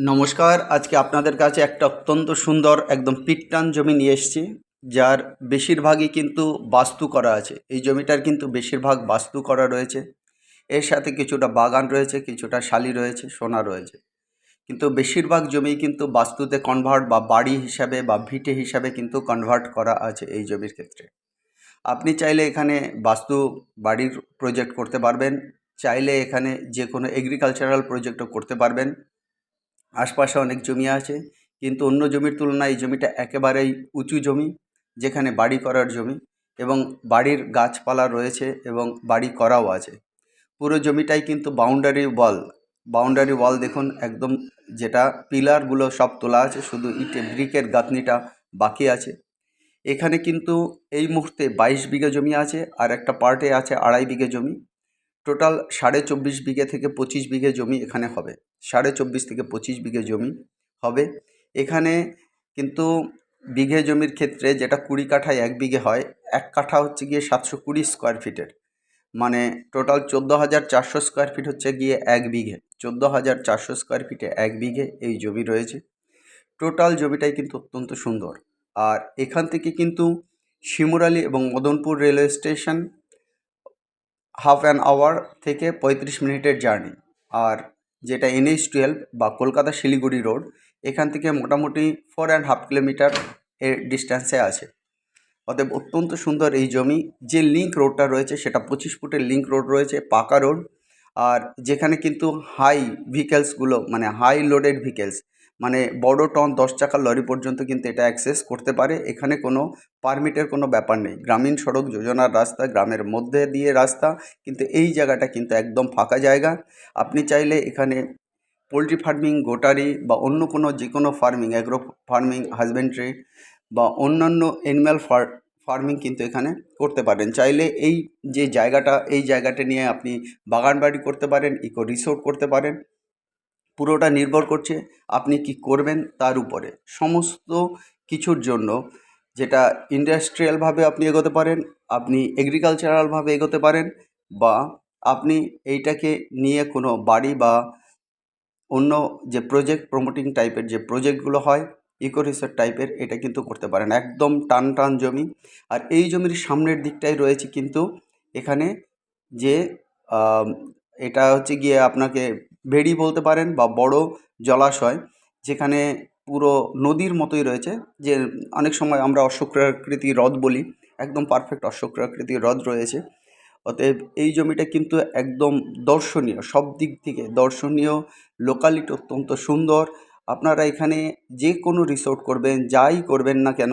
নমস্কার। আজকে আপনাদের কাছে একটা অত্যন্ত সুন্দর একদম পিটটান জমি নিয়ে এসেছি, যার বেশিরভাগই কিন্তু বাস্তু করা আছে। এই জমিটার কিন্তু বেশিরভাগ বাস্তু করা রয়েছে। এর সাথে কিছুটা বাগান রয়েছে, কিছুটা শালি রয়েছে, সোনা রয়েছে। কিন্তু বেশিরভাগ জমি কিন্তু বাস্তুতে কনভার্ট বা বাড়ি হিসাবে বা ভিটে হিসাবে কিন্তু কনভার্ট করা আছে এই জমির ক্ষেত্রে। আপনি চাইলে এখানে বাস্তু বাড়ির প্রজেক্ট করতে পারবেন, চাইলে এখানে যে কোনো এগ্রিকালচারাল প্রজেক্টও করতে পারবেন। আশপাশে অনেক জমি আছে, কিন্তু অন্য জমির তুলনায় এই জমিটা একেবারেই উঁচু জমি, যেখানে বাড়ি করার জমি এবং বাড়ির গাছপালা রয়েছে এবং বাড়ি করাও আছে। পুরো জমিটাই কিন্তু বাউন্ডারি ওয়াল দেখুন একদম, যেটা পিলারগুলো সব তোলা আছে, শুধু ইটে ব্রিকের গাঁথনিটা বাকি আছে। এখানে কিন্তু এই মুহূর্তে 22 বিঘে জমি আছে, আর একটা পার্টে আছে 2.5 বিঘে জমি। টোটাল 24.5 বিঘে থেকে 25 বিঘে জমি এখানে হবে। 24.5 থেকে 25 বিঘে জমি হবে এখানে। কিন্তু বিঘে জমির ক্ষেত্রে যেটা 20 কাঠায় 1 বিঘে হয়, 1 কাঠা হচ্ছে গিয়ে 720 স্কোয়ার ফিটের, মানে টোটাল 14,400 স্কোয়ার ফিট হচ্ছে গিয়ে 1 বিঘে। 14,400 স্কোয়ার ফিটে 1 বিঘে এই জমি রয়েছে। টোটাল জমিটাই কিন্তু অত্যন্ত সুন্দর। আর এখান থেকে কিন্তু শিমুরালী এবং Madanpur railway station half an hour থেকে 35 মিনিটের জার্নি। আর যেটা NH-12 বা কলকাতা শিলিগুড়ি রোড, এখান থেকে মোটামুটি 4.5 কিলোমিটার এর ডিস্ট্যান্সে আছে। অতএব অত্যন্ত সুন্দর এই জমি। যে লিঙ্ক রোডটা রয়েছে সেটা 25 ফুটের লিঙ্ক রোড রয়েছে, পাকা রোড। আর যেখানে কিন্তু হাই ভেহিকেলসগুলো, মানে হাই লোডেড ভেহিকেলস, মানে বড় টন 10 চাকার লরি পর্যন্ত কিন্তু এটা অ্যাক্সেস করতে পারে। এখানে কোনো পারমিটের কোনো ব্যাপার নেই। গ্রামীণ সড়ক যোজনার রাস্তা, গ্রামের মধ্যে দিয়ে রাস্তা, কিন্তু এই জায়গাটা কিন্তু একদম ফাঁকা জায়গা। আপনি চাইলে এখানে পোলট্রি ফার্মিং, গোটারি বা অন্য কোনো যে কোনো ফার্মিং, অ্যাগ্রো ফার্মিং, হাজবেন্ড্রি বা অন্যান্য অ্যানিম্যাল ফার্মিং কিন্তু এখানে করতে পারেন। চাইলে এই যে জায়গাটা, এই জায়গাটা নিয়ে আপনি বাগান বাড়ি করতে পারেন, ইকো রিসোর্ট করতে পারেন। পুরোটা নির্ভর করছে আপনি কি করবেন তার উপরে। সমস্ত কিছুর জন্য যেটা ইন্ডাস্ট্রিয়ালভাবে আপনি এগোতে পারেন, আপনি এগ্রিকালচারালভাবে এগোতে পারেন, বা আপনি এইটাকে নিয়ে কোনো বাড়ি বা অন্য যে প্রজেক্ট প্রমোটিং টাইপের যে প্রজেক্টগুলো হয়, ইকো রিসর্ট টাইপের, এটা কিন্তু করতে পারেন। একদম টান টান জমি। আর এই জমির সামনের দিকটাই রয়েছে কিন্তু এখানে যে আম, এটা হচ্ছে গিয়ে আপনাকে ভেড়ি বলতে পারেন বা বড় জলাশয়, যেখানে পুরো নদীর মতোই রয়েছে। যে অনেক সময় আমরা অশ্বক্রাকৃতি হ্রদ বলি, একদম পারফেক্ট অশ্বক্রাকৃতি হ্রদ রয়েছে। অতএব এই জমিটা কিন্তু একদম দর্শনীয়, সব দিক থেকে দর্শনীয়। লোকালিটি অত্যন্ত সুন্দর। আপনারা এখানে যে কোনো রিসোর্ট করবেন, যাই করবেন না কেন,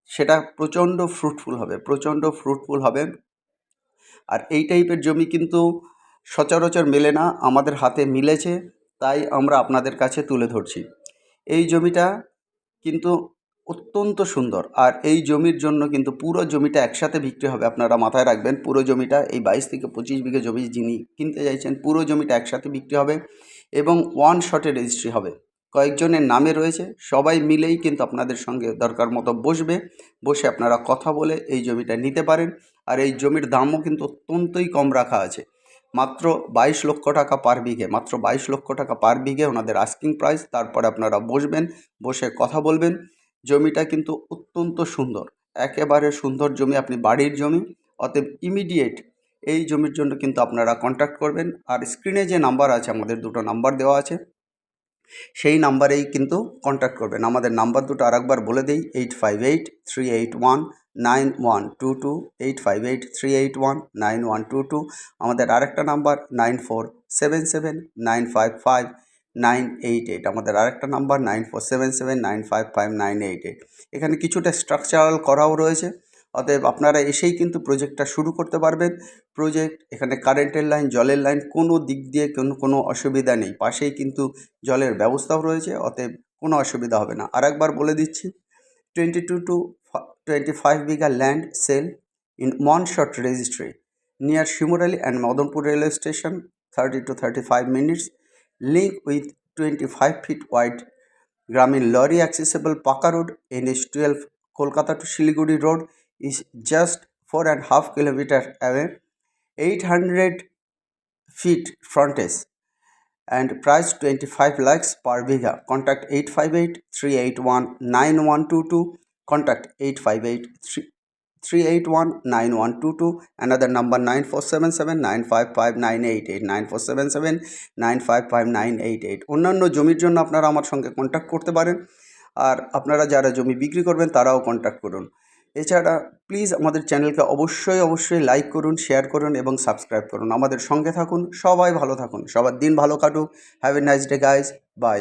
সেটা প্রচণ্ড ফ্রুটফুল হবে, প্রচণ্ড ফ্রুটফুল হবে। আর এই টাইপের জমি কিন্তু সচরাচর মেলে না, আমাদের হাতে মিলেছে, তাই আমরা আপনাদের কাছে তুলে ধরছি। এই জমিটা কিন্তু অত্যন্ত সুন্দর। আর এই জমির জন্য কিন্তু পুরো জমিটা একসাথে বিক্রি হবে। আপনারা মাথায় রাখবেন, পুরো জমিটা, এই 22 থেকে 25 বিঘে জমি যিনি কিনতে চাইছেন, পুরো জমিটা একসাথে বিক্রি হবে এবং ওয়ান শটে রেজিস্ট্রি হবে। কয়েকজনের নামে রয়েছে, সবাই মিলেই কিন্তু আপনাদের সঙ্গে দরকার মতো বসবে, বসে আপনারা কথা বলে এই জমিটা নিতে পারেন। আর এই জমির দামও কিন্তু অত্যন্তই কম রাখা আছে, মাত্র 22 লক্ষ টাকা পার বিঘে। মাত্র 22 লক্ষ টাকা পার বিঘে ওনাদের আস্কিং প্রাইস। তারপরে আপনারা বসবেন, বসে কথা বলবেন। জমিটা কিন্তু অত্যন্ত সুন্দর, একেবারে সুন্দর জমি, আপনি বাড়ির জমি। অতএব ইমিডিয়েট এই জমির জন্য কিন্তু আপনারা কন্ট্যাক্ট করবেন। আর স্ক্রিনে যে নাম্বার আছে, আমাদের দুটো নাম্বার দেওয়া আছে, সেই নাম্বারেই কিন্তু কন্ট্যাক্ট করবেন। আমাদের নাম্বার দুটো আরেকবার বলে দিই: 8583819122, 8583819122। আমাদের আরেকটা নাম্বার 9477955988। আমাদের আরেকটা নাম্বার 9477955988। এখানে কিছুটা স্ট্রাকচারাল করাও রয়েছে। অতএব আপনারা এসেই কিন্তু প্রজেক্টটা শুরু করতে পারবেন। এখানে কারেন্টের লাইন, জলের লাইন, কোনো দিক দিয়ে কোনো অসুবিধা নেই। পাশেই কিন্তু জলের ব্যবস্থাও রয়েছে, অতএব কোনো অসুবিধা হবে না। আর একবার বলে দিচ্ছি, 22 to 25 bigha land sale in one shot registry near Shimurali and Madanpur railway station, 30 to 35 minutes, link with 25 feet wide গ্রামীণ lorry accessible pucca road, NH-12 Kolkata to Siliguri road is just 4.5 kilometer away, 800 feet frontage and price 25 lakhs per bigha. Contact 858-381-9122. Contact 858-381-9122. Another number 9477-955-988, 9477-955-988. অন্যান্য জমির জন্য আপনারা আমার সঙ্গে contact করতে পারেন, আর আপনারা যারা জমি বিক্রি করবেন তারাও কন্ট্যাক্ট করুন। এছাড়া প্লিজ আমাদের চ্যানেলকে অবশ্যই লাইক করুন, শেয়ার করুন এবং সাবস্ক্রাইব করুন। আমাদের সঙ্গে থাকুন। সবাই ভালো থাকুন, সবার দিন ভালো কাটুক। Have a nice day guys, by.